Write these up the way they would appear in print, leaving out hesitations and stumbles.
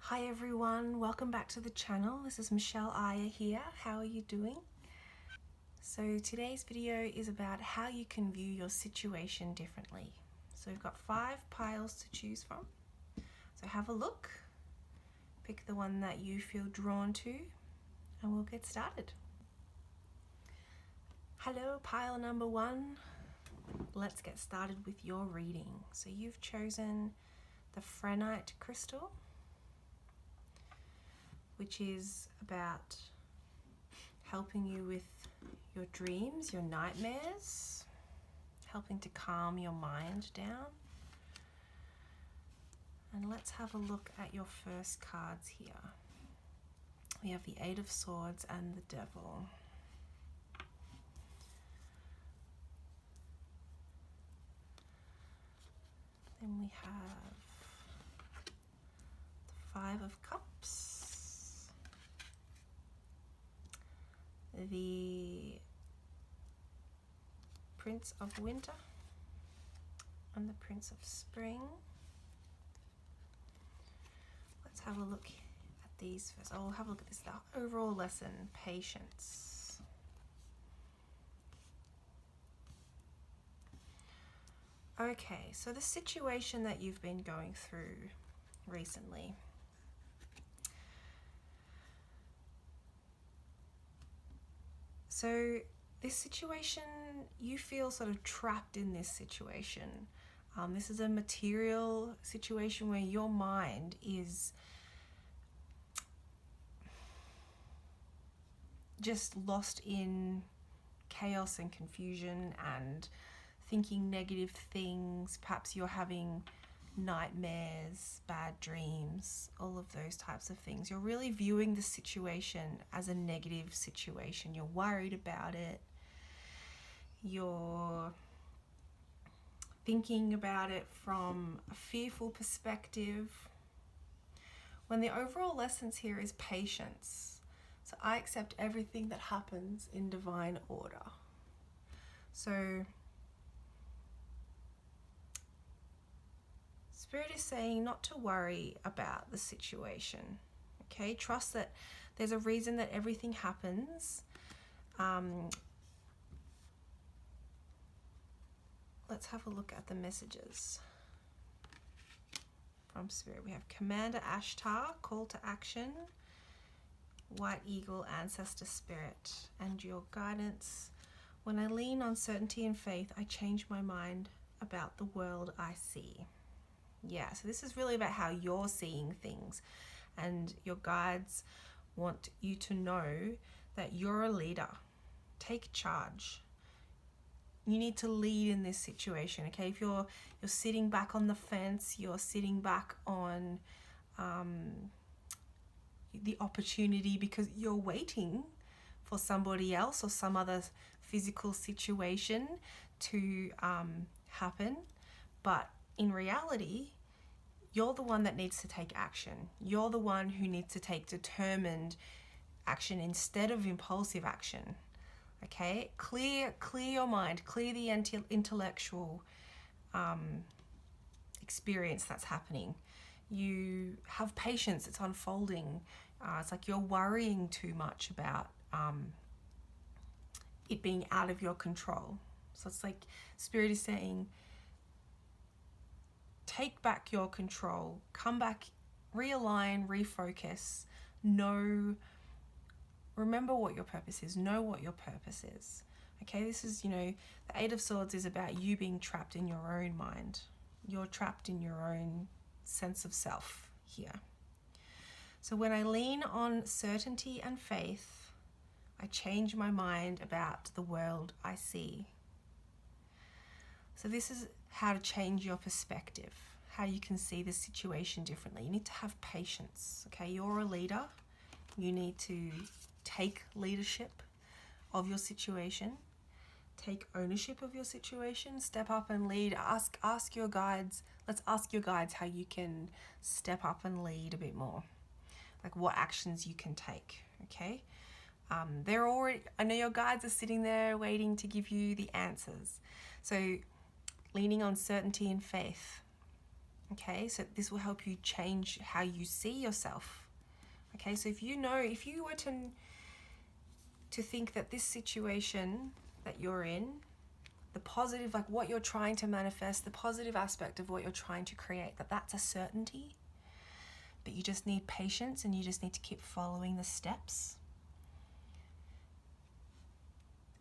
Hi everyone, welcome back to the channel. This is Michelle Aya here. How are you doing? So today's video is about how you can view your situation differently. So we've got 5 piles to choose from. So have a look, pick the one that you feel drawn to, and we'll get started. Hello, pile number 1. Let's get started with your reading. So you've chosen the Phrenite crystal, which is about helping you with your dreams, your nightmares, helping to calm your mind down. And let's have a look at your first cards here. We have the Eight of Swords and the Devil. Then we have the Five of Cups, the Prince of Winter, and the Prince of Spring. Let's have a look at these first. I'll have a look at this, the overall lesson, patience. Okay, so the situation that you've been going through recently. So this situation, you feel sort of trapped in this situation. This is a material situation where your mind is just lost in chaos and confusion and thinking negative things. Perhaps you're having nightmares, bad dreams, all of those types of things. You're really viewing the situation as a negative situation. You're worried about it. You're thinking about it from a fearful perspective. When the overall lessons here is patience. So I accept everything that happens in divine order. So Spirit is saying not to worry about the situation, okay? Trust that there's a reason that everything happens. Let's have a look at the messages from Spirit. We have Commander Ashtar, Call to Action, White Eagle, Ancestor Spirit, and your guidance. When I lean on certainty and faith, I change my mind about the world I see. Yeah, so this is really about how you're seeing things, and your guides want you to know that you're a leader. Take charge. You need to lead in this situation, okay? If you're sitting back on the fence, you're sitting back on the opportunity because you're waiting for somebody else or some other physical situation to happen, but in reality, you're the one that needs to take action. You're the one who needs to take determined action instead of impulsive action. Okay? Clear your mind, clear the intellectual experience that's happening. You have patience, it's unfolding. It's like you're worrying too much about it being out of your control. So it's like Spirit is saying, take back your control, come back, realign, refocus, remember what your purpose is, know what your purpose is. Okay, this is, the Eight of Swords is about you being trapped in your own mind. You're trapped in your own sense of self here. So when I lean on certainty and faith, I change my mind about the world I see. So this is how to change your perspective, how you can see the situation differently. You need to have patience, okay? You're a leader. You need to take leadership of your situation, take ownership of your situation, step up and lead. Ask your guides. Let's ask your guides how you can step up and lead a bit more, like what actions you can take, okay? I know your guides are sitting there waiting to give you the answers. So leaning on certainty and faith. Okay, so this will help you change how you see yourself. Okay, so if you were to think that this situation that you're in, the positive, like what you're trying to manifest, the positive aspect of what you're trying to create, that's a certainty, but you just need patience and you just need to keep following the steps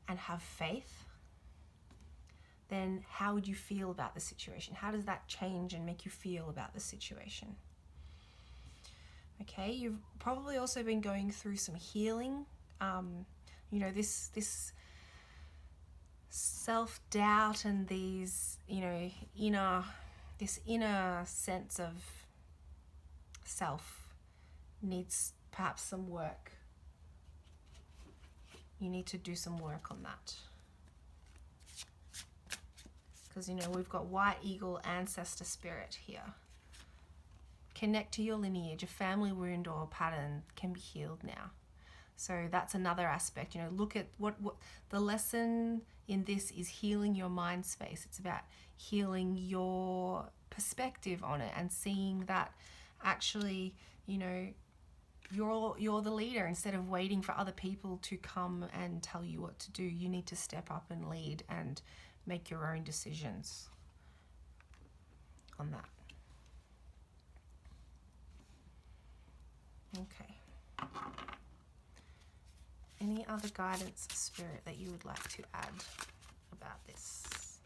and have faith, then how would you feel about the situation? How does that change and make you feel about the situation? Okay, you've probably also been going through some healing. This self-doubt and these, inner sense of self needs perhaps some work. You need to do some work on that. Because, we've got white eagle ancestor spirit here. Connect to your lineage. A family wound or pattern can be healed now. So that's another aspect. Look at what the lesson in this is: healing your mind space. It's about healing your perspective on it and seeing that actually, you're the leader. Instead of waiting for other people to come and tell you what to do, you need to step up and lead and make your own decisions on that. Okay. Any other guidance, Spirit, that you would like to add about this?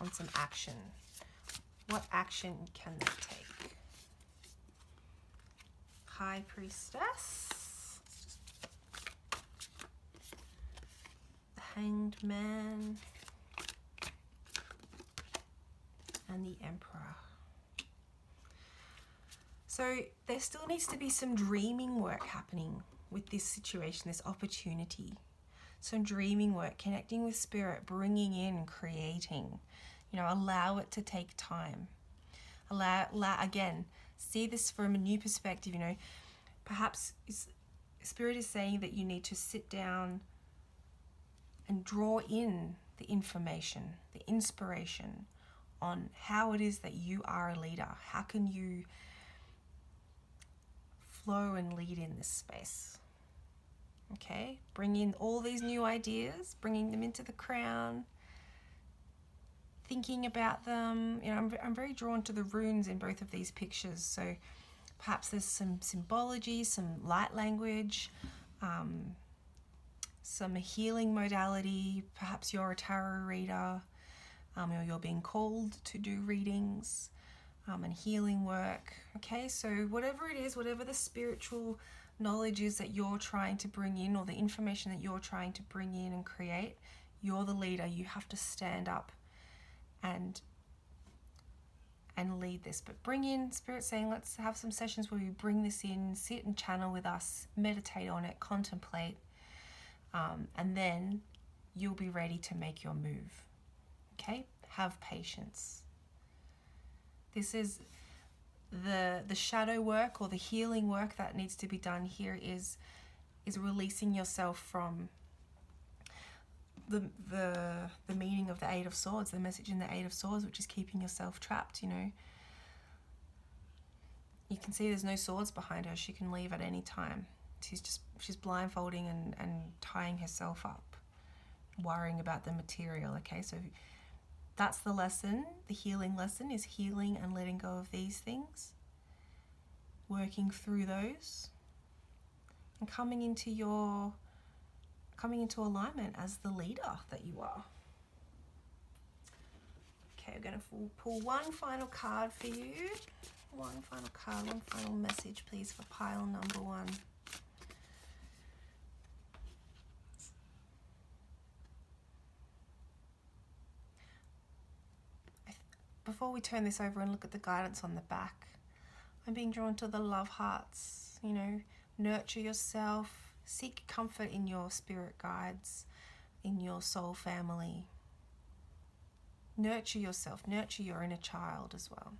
On some action. What action can they take? High Priestess. The Hanged Man. And the Emperor. So there still needs to be some dreaming work happening with this situation, this opportunity. Some dreaming work, connecting with Spirit, bringing in, creating. Allow it to take time. Allow again, see this from a new perspective. Perhaps Spirit is saying that you need to sit down and draw in the information, the inspiration on how it is that you are a leader. How can you flow and lead in this space? Okay, bring in all these new ideas, bringing them into the crown, thinking about them. I'm very drawn to the runes in both of these pictures. So perhaps there's some symbology, some light language, some healing modality. Perhaps you're a tarot reader, or you're being called to do readings and healing work. Okay, so whatever it is, whatever the spiritual knowledge is that you're trying to bring in, or the information that you're trying to bring in and create, you're the leader. You have to stand up and lead this. But bring in, Spirit saying, let's have some sessions where we bring this in, sit and channel with us, meditate on it, contemplate, and then you'll be ready to make your move. Okay, have patience. This is the shadow work, or the healing work that needs to be done here is releasing yourself from the meaning of the Eight of Swords, the message in the Eight of Swords, which is keeping yourself trapped. You can see there's no swords behind her. She can leave at any time. She's blindfolding and tying herself up, worrying about the material. Okay, so that's the lesson. The healing lesson is healing and letting go of these things, working through those, and coming into alignment as the leader that you are. Okay, we're going to pull one final card for you. One final card, one final message, please, for pile number 1. Before we turn this over and look at the guidance on the back, I'm being drawn to the love hearts. Nurture yourself, seek comfort in your spirit guides, in your soul family. Nurture yourself, nurture your inner child as well.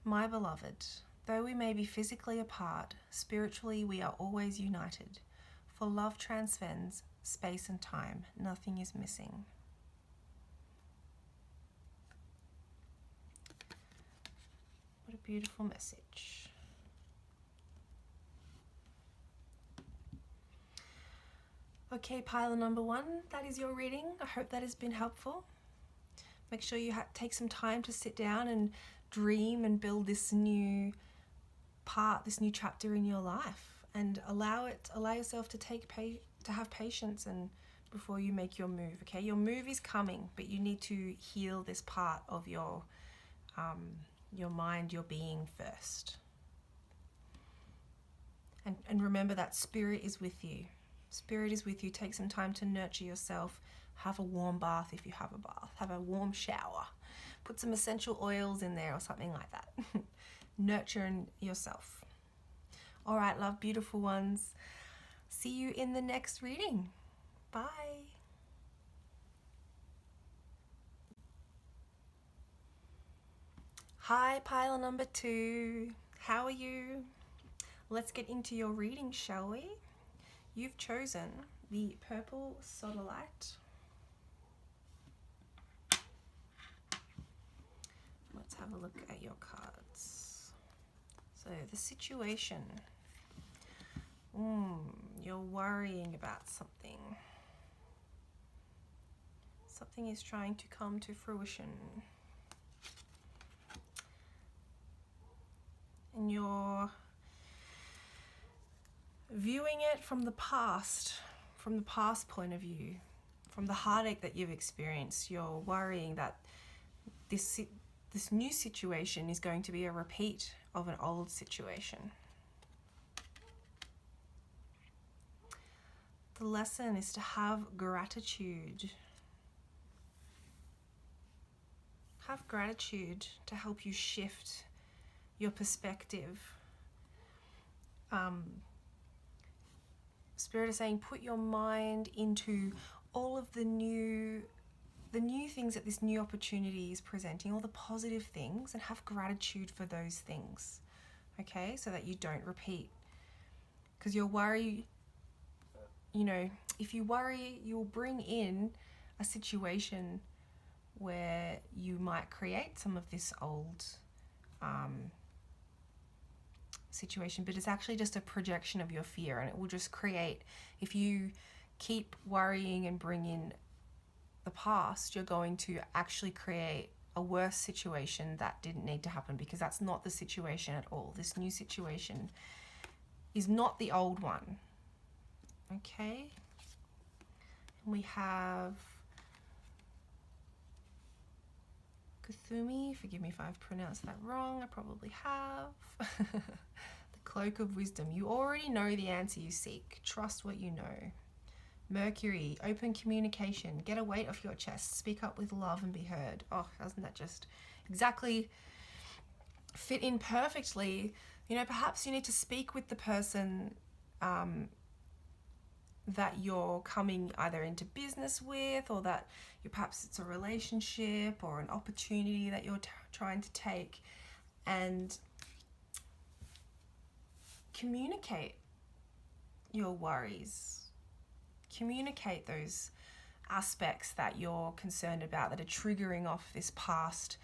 My beloved, though we may be physically apart, spiritually we are always united. For love transcends space and time. Nothing is missing. What a beautiful message. Okay, pile number 1, that is your reading. I hope that has been helpful. Make sure you take some time to sit down and dream and build this new part, this new chapter in your life, and allow yourself to have patience and before you make your move. Okay, your move is coming, but you need to heal this part of your mind, your being first. And remember that spirit is with you. Spirit is with you. Take some time to nurture yourself. Have a warm bath if you have a bath. Have a warm shower. Put some essential oils in there or something like that. Nurture yourself. All right, love, beautiful ones. See you in the next reading. Bye. Hi, pile number 2. How are you? Let's get into your reading, shall we? You've chosen the purple sodalite. Let's have a look at your cards. So the situation. You're worrying about something. Something is trying to come to fruition. And you're viewing it from the past point of view, from the heartache that you've experienced. You're worrying that this new situation is going to be a repeat of an old situation. The lesson is to have gratitude. Have gratitude to help you shift your perspective. Spirit is saying, put your mind into all of the new things that this new opportunity is presenting, all the positive things, and have gratitude for those things, okay? So that you don't repeat. Because you'll worry, if you worry, you'll bring in a situation where you might create some of this old situation, but it's actually just a projection of your fear, and it will just create, if you keep worrying and bring in the past, you're going to actually create a worse situation that didn't need to happen, because that's not the situation at all. This new situation is not the old one. Okay? And we have Kuthumi. Forgive me if I've pronounced that wrong. I probably have. The Cloak of Wisdom. You already know the answer you seek. Trust what you know. Mercury. Open communication. Get a weight off your chest. Speak up with love and be heard. Oh, doesn't that just exactly fit in perfectly? Perhaps you need to speak with the person that you're coming either into business with, or that perhaps it's a relationship or an opportunity that you're trying to take, and communicate your worries. Communicate those aspects that you're concerned about, that are triggering off this past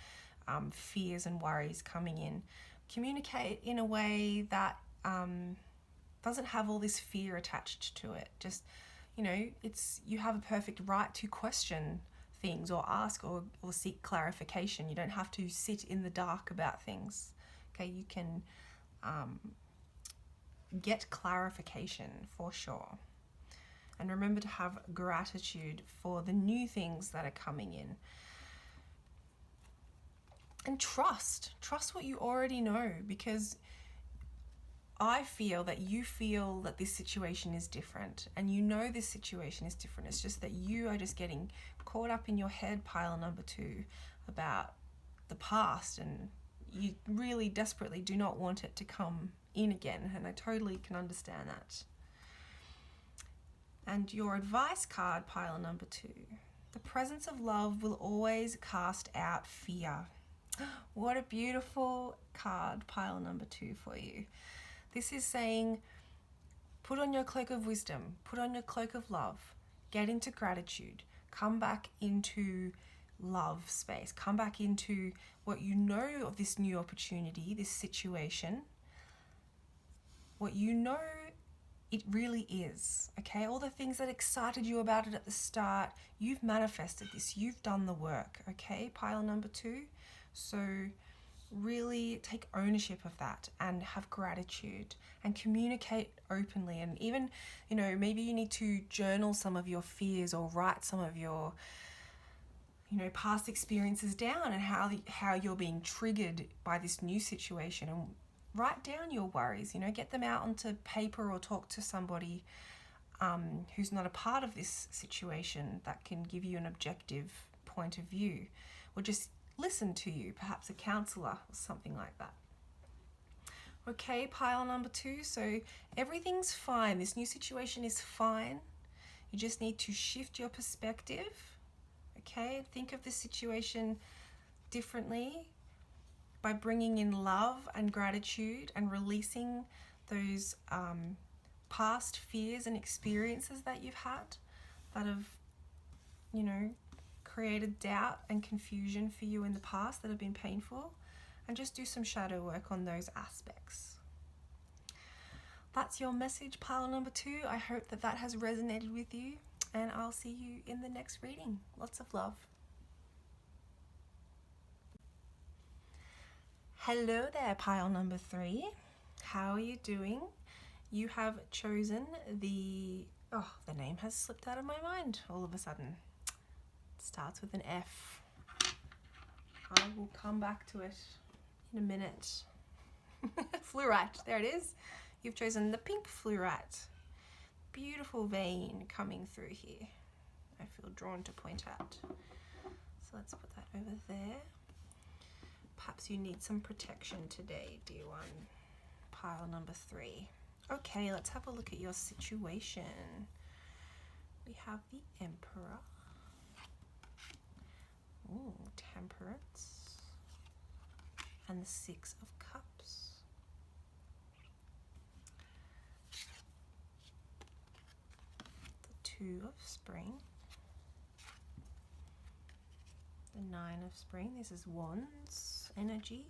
fears and worries coming in. Communicate in a way that doesn't have all this fear attached to it. Just, you have a perfect right to question things or ask or seek clarification. You don't have to sit in the dark about things. Okay, you can get clarification for sure. And remember to have gratitude for the new things that are coming in. And trust what you already know, because I feel that you feel that this situation is different, and this situation is different. It's just that you are just getting caught up in your head, pile number 2, about the past, and you really desperately do not want it to come in again, and I totally can understand that. And your advice card, pile number 2. The presence of love will always cast out fear. What a beautiful card, pile number 2 for you. This is saying, put on your cloak of wisdom, put on your cloak of love, get into gratitude, come back into love space. Come back into what you know of this new opportunity, this situation, what you know it really is, okay? All the things that excited you about it at the start, you've manifested this, you've done the work, okay? Pile number 2. So really take ownership of that and have gratitude and communicate openly. And even, you know, maybe you need to journal some of your fears or write some of your, you know, past experiences down and how you're being triggered by this new situation, and write down your worries, you know, get them out onto paper or talk to somebody who's not a part of this situation that can give you an objective point of view, or just listen to you, perhaps a counselor or something like that. Okay, pile number 2. So everything's fine. This new situation is fine. You just need to shift your perspective. Okay, think of the situation differently by bringing in love and gratitude and releasing those past fears and experiences that you've had that have, you know, created doubt and confusion for you in the past that have been painful, and just do some shadow work on those aspects. That's your message, pile number 2. I hope that that has resonated with you, and I'll see you in the next reading. Lots of love. Hello there, pile number 3. How are you doing? You have chosen the name has slipped out of my mind all of a sudden. It starts with an F. I will come back to it in a minute. Fluorite, there it is. You've chosen the pink fluorite. Beautiful vein coming through here. I feel drawn to point out. So let's put that over there. Perhaps you need some protection today, dear one. Pile number 3. Okay, let's have a look at your situation. We have the Emperor. Ooh, Temperance. And the 6 of Cups. The 2 of Spring. The 9 of Spring. This is Wands energy.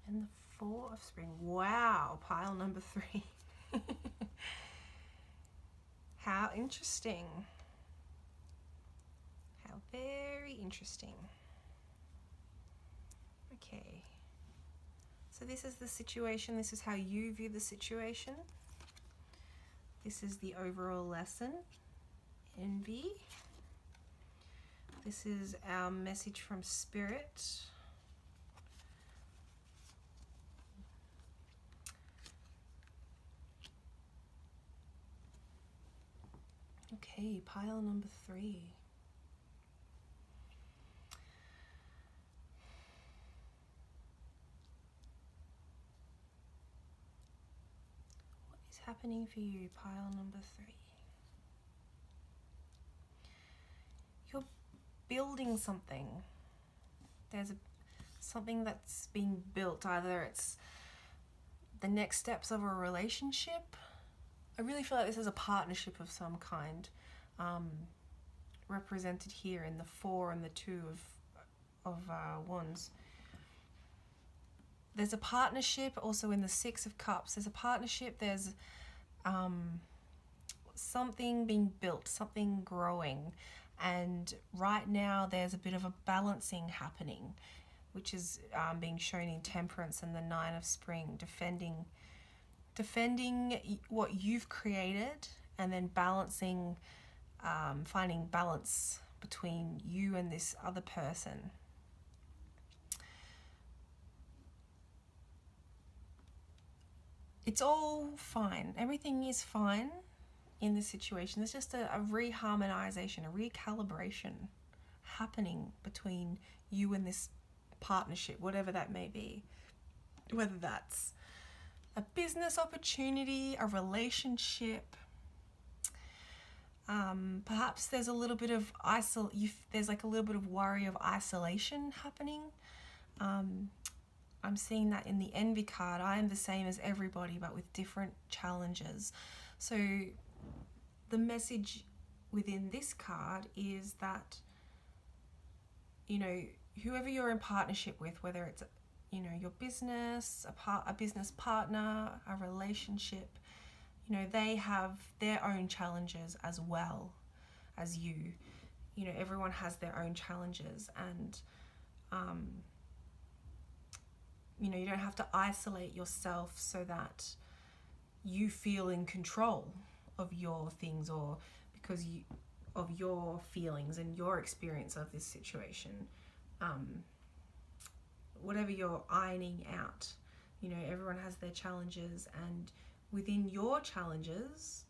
And the 4 of Spring. Wow, pile number 3. How interesting. How very interesting. Okay. So this is the situation. This is how you view the situation. This is the overall lesson. Envy. This is our message from Spirit. Okay, pile number 3. What is happening for you, pile number 3? You're building something. There's something that's being built. Either it's the next steps of a relationship. I really feel like this is a partnership of some kind, represented here in the 4 and the 2 of Wands. There's a partnership also in the 6 of Cups. There's a partnership. There's something being built, something growing. And right now there's a bit of a balancing happening, which is being shown in Temperance and the 9 of Spring, defending what you've created, and then balancing, finding balance between you and this other person. It's all fine. Everything is fine in this situation. There's just a reharmonization, a recalibration happening between you and this partnership, whatever that may be. Whether that's a business opportunity, a relationship. Perhaps there's a little bit of there's like a little bit of worry of isolation happening. I'm seeing that in the Envy card. I am the same as everybody, but with different challenges. So the message within this card is that, you know, whoever you're in partnership with, whether it's, you know, your business, a business partner, a relationship, you know, they have their own challenges as well as you. You know, everyone has their own challenges, and you know, you don't have to isolate yourself so that you feel in control of your things, or because of your feelings and your experience of this situation. Whatever you're ironing out, you know, everyone has their challenges, and within your challenges,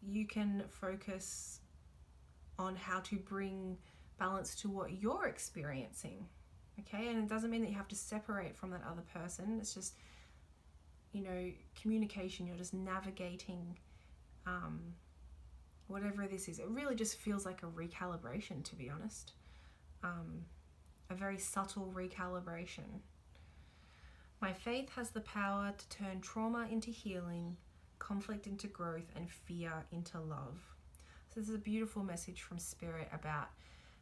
you can focus on how to bring balance to what you're experiencing. Okay, and it doesn't mean that you have to separate from that other person. It's just, you know, communication. You're just navigating whatever this is. It really just feels like a recalibration, to be honest. A very subtle recalibration. My faith has the power to turn trauma into healing, conflict into growth, and fear into love. So this is a beautiful message from Spirit about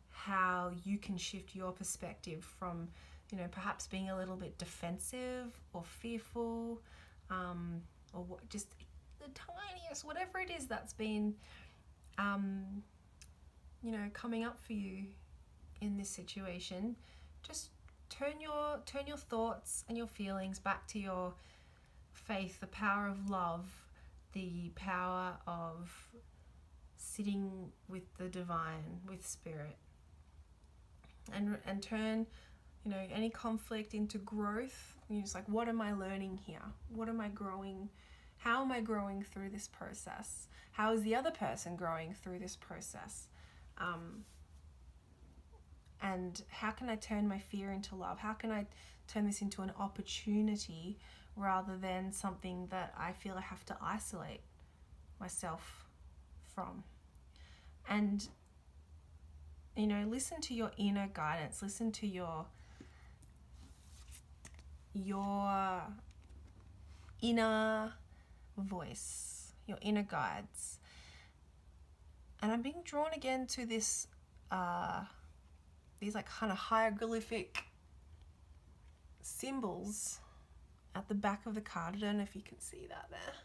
how you can shift your perspective from, you know, perhaps being a little bit defensive or fearful, or just the tiniest, whatever it is that's been, you know, coming up for you in this situation. Just turn your thoughts and your feelings back to your faith, the power of love, the power of sitting with the divine, with Spirit, and turn, you know, any conflict into growth. You're just like, what am I learning here? What am I growing? How am I growing through this process? How is the other person growing through this process? And how can I turn my fear into love? How can I turn this into an opportunity rather than something that I feel I have to isolate myself from? And, you know, listen to your inner guidance. Listen to your inner voice, your inner guides. And I'm being drawn again to this, these like kind of hieroglyphic symbols at the back of the card. I don't know if you can see that there.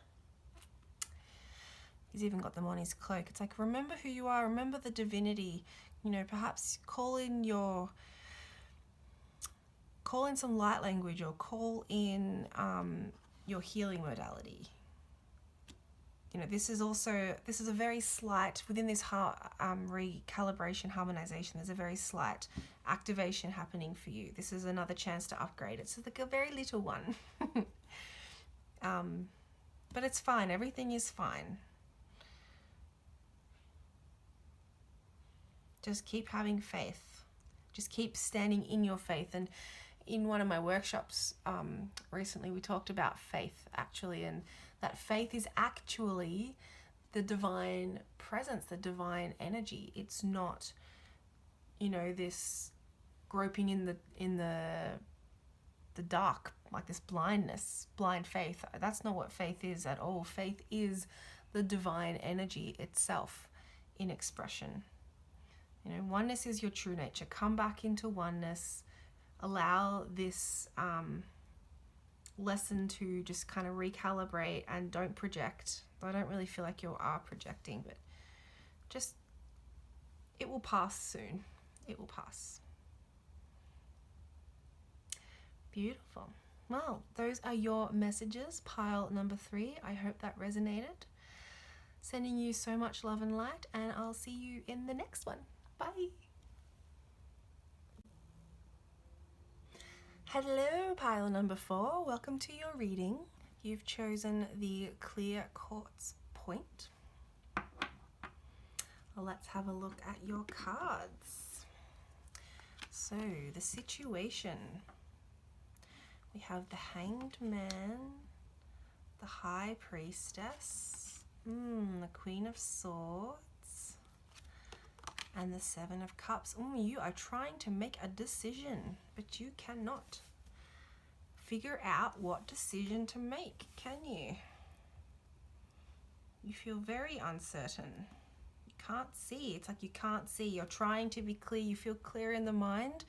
He's even got them on his cloak. It's like, remember who you are, remember the divinity. You know, perhaps call in some light language, or call in your healing modality. You know, this is a very slight, within this recalibration, harmonization, there's a very slight activation happening for you. This is another chance to upgrade. It's like a very little one. But it's fine. Everything is fine. Just keep having faith. Just keep standing in your faith. And in one of my workshops recently, we talked about faith, actually, and that faith is actually the divine presence, the divine energy. It's not, you know, this groping in the dark, like this blindness, blind faith. That's not what faith is at all. Faith is the divine energy itself in expression. You know, oneness is your true nature. Come back into oneness. Allow this lesson to just kind of recalibrate, and don't project. I don't really feel like you are projecting, but just, it will pass soon. It will pass. Beautiful. Well, those are your messages, pile number 3. I hope that resonated. Sending you so much love and light, and I'll see you in the next one. Bye. Hello, pile number 4. Welcome to your reading. You've chosen the clear quartz point. Well, let's have a look at your cards. So, the situation. We have the Hanged Man, the High Priestess, the Queen of Swords, and the Seven of Cups. You are trying to make a decision, but you cannot figure out what decision to make, can you? You feel very uncertain. You can't see. It's like you can't see. You're trying to be clear. You feel clear in the mind,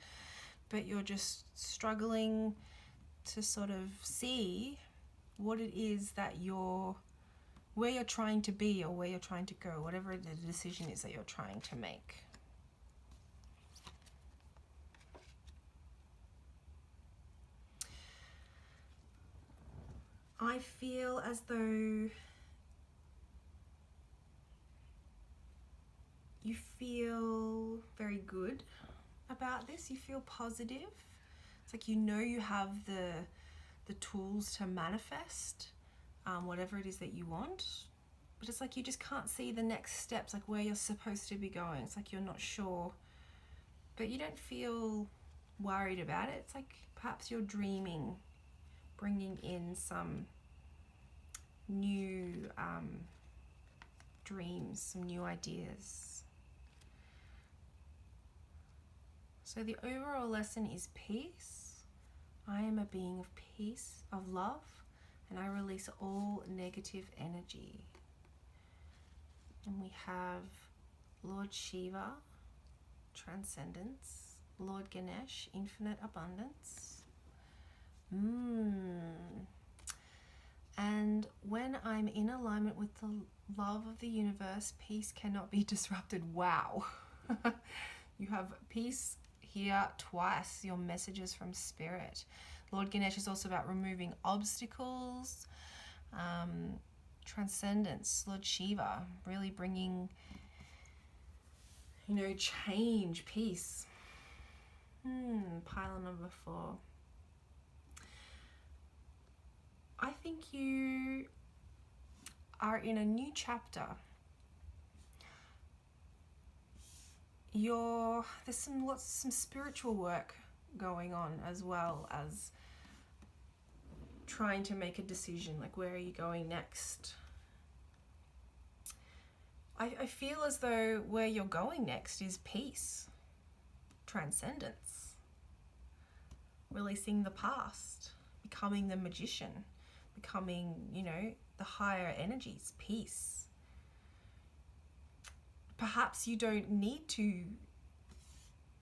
but you're just struggling to sort of see what it is that where you're trying to be or where you're trying to go, whatever the decision is that you're trying to make. I feel as though you feel very good about this. You feel positive. It's like you know you have the tools to manifest whatever it is that you want, but it's like you just can't see the next steps, like where you're supposed to be going. It's like you're not sure, but you don't feel worried about it. It's like perhaps you're dreaming, bringing in some new dreams, some new ideas. So the overall lesson is peace. I am a being of peace, of love, and I release all negative energy. And we have Lord Shiva, transcendence, Lord Ganesh, infinite abundance. And when I'm in alignment with the love of the universe, peace cannot be disrupted. Wow. You have peace here twice, your messages from spirit. Lord Ganesh is also about removing obstacles, transcendence. Lord Shiva, really bringing, change, peace. Pile number 4. I think you are in a new chapter. There's some spiritual work going on, as well as trying to make a decision, like where are you going next? I feel as though where you're going next is peace, transcendence, releasing the past, becoming the magician, becoming, the higher energies, peace. Perhaps you don't need to,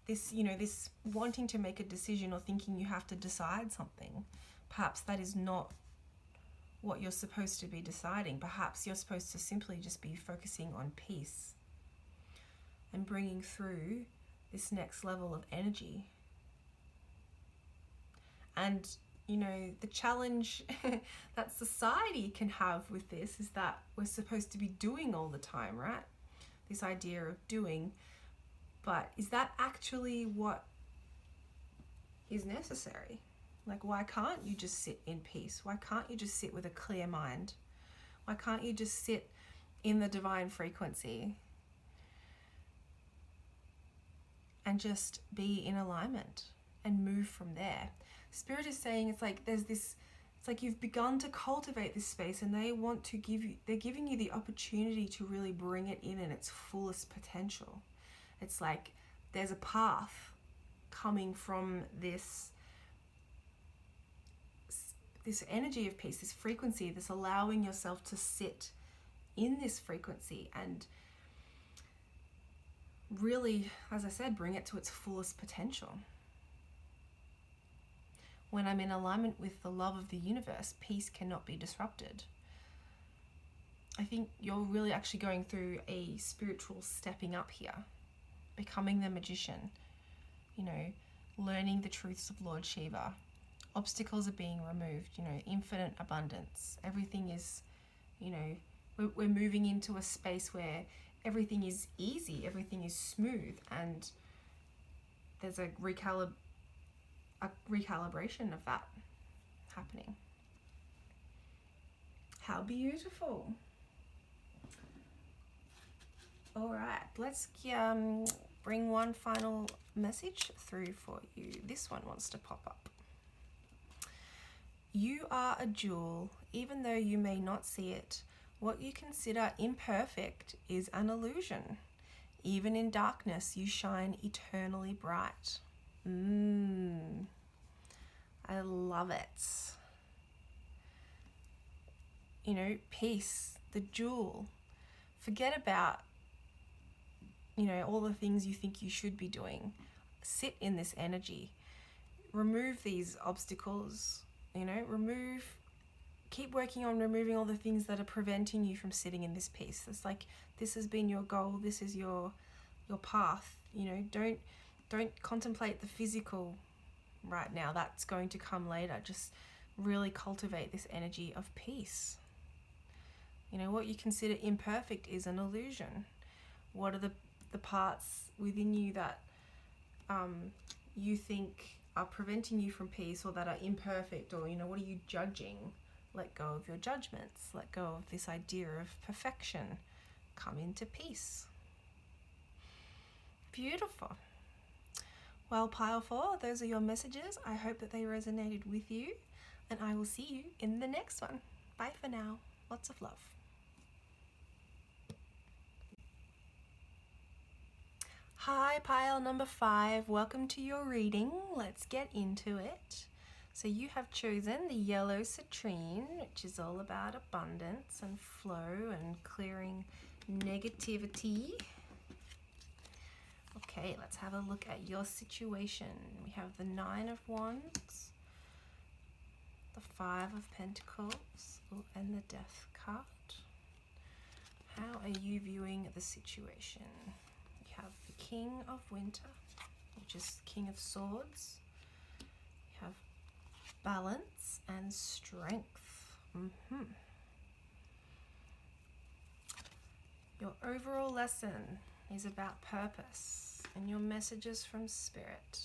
this wanting to make a decision or thinking you have to decide something. Perhaps that is not what you're supposed to be deciding. Perhaps you're supposed to simply just be focusing on peace and bringing through this next level of energy. And the challenge that society can have with this is that we're supposed to be doing all the time, right? This idea of doing, but is that actually what is necessary? Like, why can't you just sit in peace? Why can't you just sit with a clear mind? Why can't you just sit in the divine frequency and just be in alignment and move from there? Spirit is saying it's like you've begun to cultivate this space, and they're giving you the opportunity to really bring it in its fullest potential. It's like there's a path coming from this energy of peace, this frequency, this allowing yourself to sit in this frequency and really, as I said, bring it to its fullest potential. When I'm in alignment with the love of the universe, peace cannot be disrupted. I think you're really actually going through a spiritual stepping up here, becoming the magician, learning the truths of Lord Shiva. Obstacles are being removed, infinite abundance. Everything is, we're moving into a space where everything is easy, everything is smooth, and there's a recalibration of that happening. How beautiful. All right, let's bring one final message through for you. This one wants to pop up. You are a jewel, even though you may not see it. What you consider imperfect is an illusion. Even in darkness, you shine eternally bright. I love it. Peace. the jewel. Forget about, all the things you think you should be doing. Sit in this energy. Remove these obstacles, keep working on removing all the things that are preventing you from sitting in this peace. It's like, this has been your goal, this is your path. Don't contemplate the physical right now. That's going to come later. Just really cultivate this energy of peace. What you consider imperfect is an illusion. What are the parts within you that you think are preventing you from peace, or that are imperfect, or what are you judging? Let go of your judgments. Let go of this idea of perfection. Come into peace. Beautiful. Well, pile 4, those are your messages. I hope that they resonated with you, and I will see you in the next one. Bye for now. Lots of love. Hi, pile number 5. Welcome to your reading. Let's get into it. So you have chosen the yellow citrine, which is all about abundance and flow and clearing negativity. Okay, let's have a look at your situation. We have the 9 of Wands, the 5 of Pentacles, and the Death card. How are you viewing the situation? We have the King of Winter, which is King of Swords. We have balance and strength. Your overall lesson is about purpose and your messages from Spirit.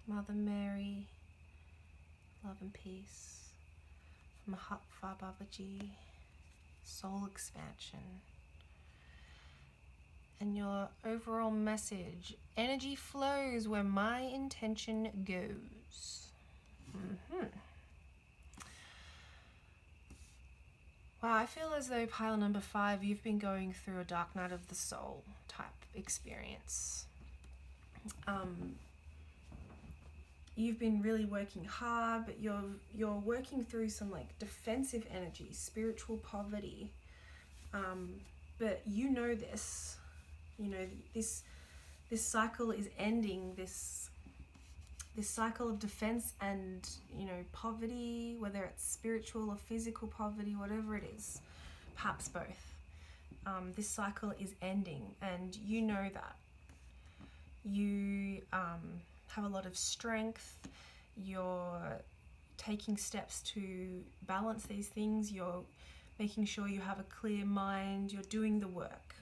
Mother Mary, love and peace. Mahatma Babaji, soul expansion. And your overall message, energy flows where my intention goes. Wow, I feel as though pile number 5, you've been going through a dark night of the soul type experience. You've been really working hard, but you're working through some like defensive energy, spiritual poverty. But this. This cycle is ending, this cycle of defense and poverty, whether it's spiritual or physical poverty, whatever it is, perhaps both. This cycle is ending, and you know that. You have a lot of strength. You're taking steps to balance these things. You're making sure you have a clear mind. You're doing the work.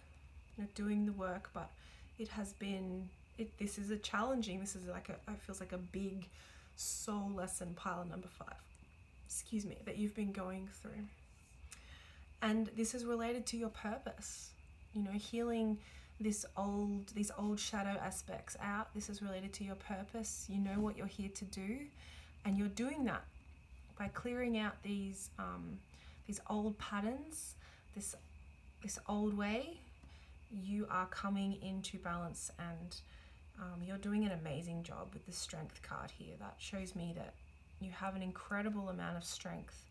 But it has been, this is like it feels like a big soul lesson, pile number 5, that you've been going through. And this is related to your purpose, healing these old shadow aspects out. This is related to your purpose. You know what you're here to do, and you're doing that by clearing out these old patterns, this old way. You are coming into balance, and you're doing an amazing job with the strength card here. That shows me that you have an incredible amount of strength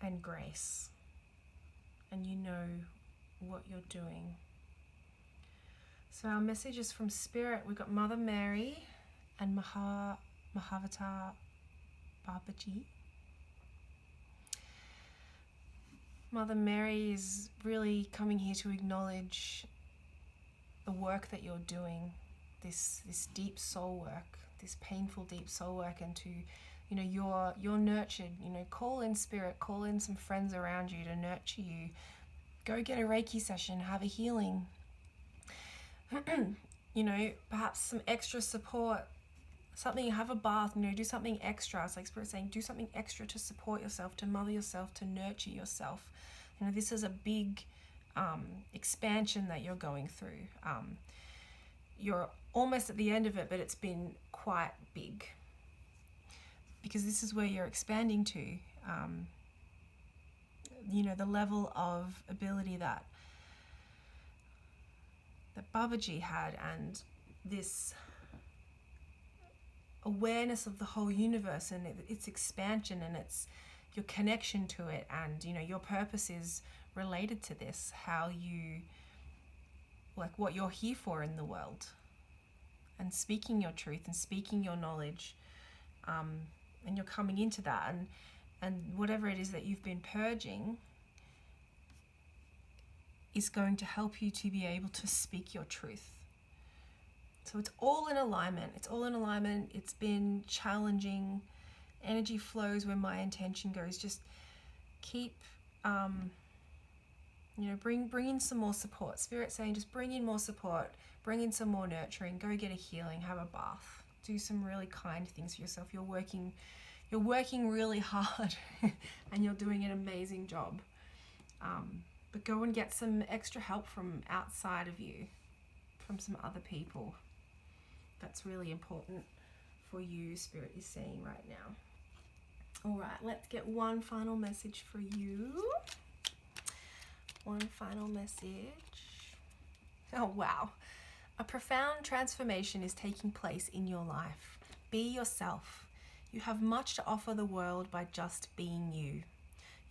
and grace, and you know what you're doing. So our messages from Spirit, we've got Mother Mary and Mahavata Babaji. Mother Mary is really coming here to acknowledge the work that you're doing, this deep soul work, this painful deep soul work, and to, you're nurtured. Call in Spirit, call in some friends around you to nurture you. Go get a Reiki session, have a healing. Perhaps some extra support. Have a bath, do something extra. It's like Spirit saying, do something extra to support yourself, to mother yourself, to nurture yourself. This is a big expansion that you're going through. You're almost at the end of it, but it's been quite big. Because this is where you're expanding to. The level of ability that Babaji had, and this awareness of the whole universe and its expansion and its your connection to it, and you know your purpose is related to this, how you like what you're here for in the world, and speaking your truth and speaking your knowledge, and you're coming into that, and whatever it is that you've been purging is going to help you to be able to speak your truth. So it's all in alignment. It's all in alignment. It's been challenging. Energy flows where my intention goes. Just keep, bring in some more support. Spirit saying just bring in more support. Bring in some more nurturing. Go get a healing. Have a bath. Do some really kind things for yourself. You're working really hard and you're doing an amazing job. But go and get some extra help from outside of you, from some other people. That's really important for you, Spirit is saying right now. All right, let's get one final message for you. One final message. Oh, wow. A profound transformation is taking place in your life. Be yourself. You have much to offer the world by just being you.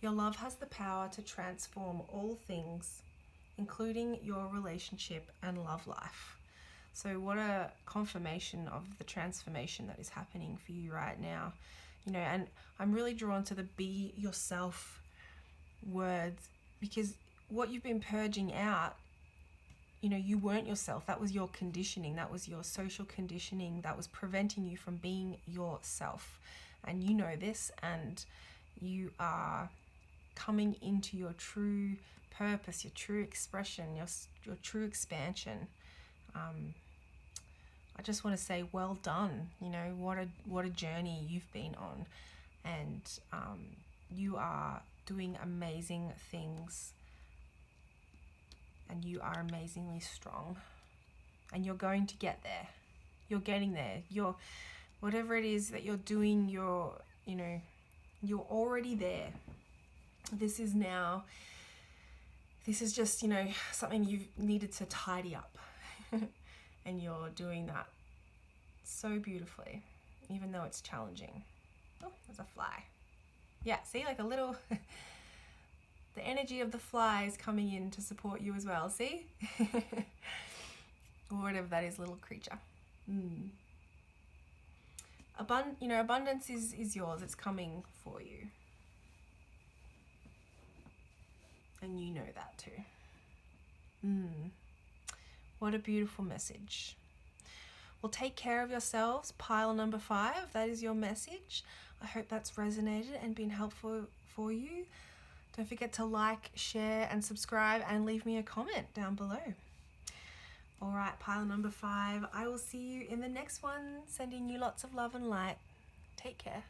Your love has the power to transform all things, including your relationship and love life. So what a confirmation of the transformation that is happening for you right now. You know, and I'm really drawn to the be yourself words, because what you've been purging out, you know, you weren't yourself. That was your conditioning. That was your social conditioning that was preventing you from being yourself. And you know this, and you are coming into your true purpose, your true expression, your true expansion. I just want to say well done. You know, what a journey you've been on, and you are doing amazing things, and you are amazingly strong, and you're going to get there. You're getting there. You're whatever it is that you're doing, you're already there. This is just, you know, something you've needed to tidy up. And you're doing that so beautifully, even though it's challenging. Oh, there's a fly. Yeah, see, like a little, the energy of the fly is coming in to support you as well, see? Or whatever that is, little creature. Abundance is yours. It's coming for you. And you know that too. What a beautiful message. Well, take care of yourselves. Pile number 5, that is your message. I hope that's resonated and been helpful for you. Don't forget to like, share, and subscribe, and leave me a comment down below. All right, pile number 5. I will see you in the next one. Sending you lots of love and light. Take care.